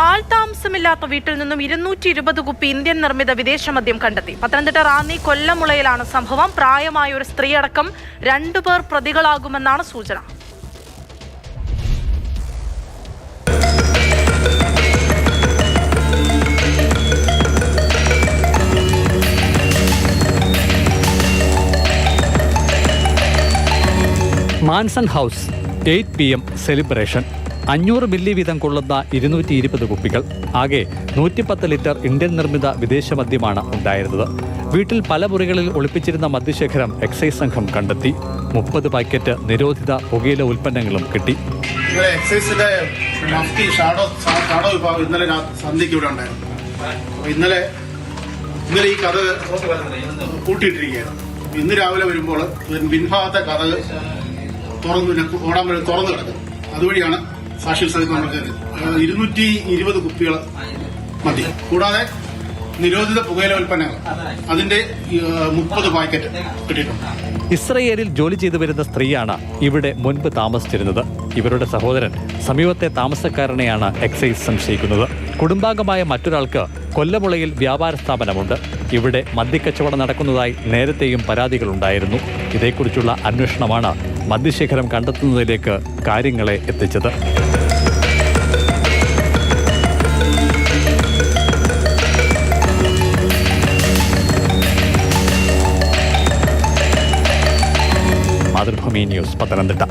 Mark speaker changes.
Speaker 1: ആൾതാമസമില്ലാത്ത വീട്ടിൽ നിന്നും 220 കുപ്പി ഇന്ത്യൻ നിർമ്മിത വിദേശ മദ്യം കണ്ടെത്തി. പത്തനംതിട്ട റാന്നി കൊല്ലമുളയിലാണ് സംഭവം. പ്രായമായ ഒരു സ്ത്രീയടക്കം 2 പേർ പ്രതികളാകുമെന്നാണ് സൂചന.
Speaker 2: Manson house 8 PM celebration. 500 milli വീതം കൊള്ളുന്ന 220 കുപ്പികൾ. ആകെ 110 ലിറ്റർ ഇന്ത്യൻ നിർമ്മിത വിദേശ മദ്യമാണ് ഉണ്ടായിരുന്നത്. വീട്ടിൽ പല മുറികളിൽ ഒളിപ്പിച്ചിരുന്ന മദ്യശേഖരം എക്സൈസ് സംഘം കണ്ടെത്തി. 30 പാക്കറ്റ് നിരോധിത പുകയില ഉൽപ്പന്നങ്ങളും കിട്ടി.
Speaker 3: എക്സൈസിന്റെ ഷാഡോ വിഭാഗം ഇന്നലെ സന്ധ്യയ്ക്ക് ഇവിടെ ഉണ്ടായിരുന്നു. ഇന്നലെ ഈ കഥ കൂട്ടിയിട്ടിരിക്കുകയാണ്. ഇന്ന് രാവിലെ വരുമ്പോൾ പിൻഭാഗത്തെ കഥ തുറന്നു കിടക്കും. അതുവഴിയാണ് സാക്ഷി സഹിതം നമ്മൾ കയറിയത്. 220 കുപ്പികൾ മതി, കൂടാതെ നിരോധിത പുകയില ഉൽപ്പന്നങ്ങൾ അതിന്റെ 30 പാക്കറ്റ് കിട്ടിയിട്ടുണ്ട്.
Speaker 2: ഇസ്രയേലിൽ ജോലി ചെയ്തു വരുന്ന സ്ത്രീയാണ് ഇവിടെ മുൻപ് താമസിച്ചിരുന്നത്. ഇവരുടെ സഹോദരൻ സമീപത്തെ താമസക്കാരനെയാണ് എക്സൈസ് സംശയിക്കുന്നത്. കുടുംബാംഗമായ മറ്റൊരാൾക്ക് കൊല്ലമുളയിൽ വ്യാപാര സ്ഥാപനമുണ്ട്. ഇവിടെ മദ്യക്കച്ചവടം നടക്കുന്നതായി നേരത്തെയും പരാതികളുണ്ടായിരുന്നു. ഇതേക്കുറിച്ചുള്ള അന്വേഷണമാണ് മദ്യശേഖരം കണ്ടെത്തുന്നതിലേക്ക് കാര്യങ്ങളെ എത്തിച്ചത്. മാതൃഭൂമി ന്യൂസ്, പത്തനംതിട്ട.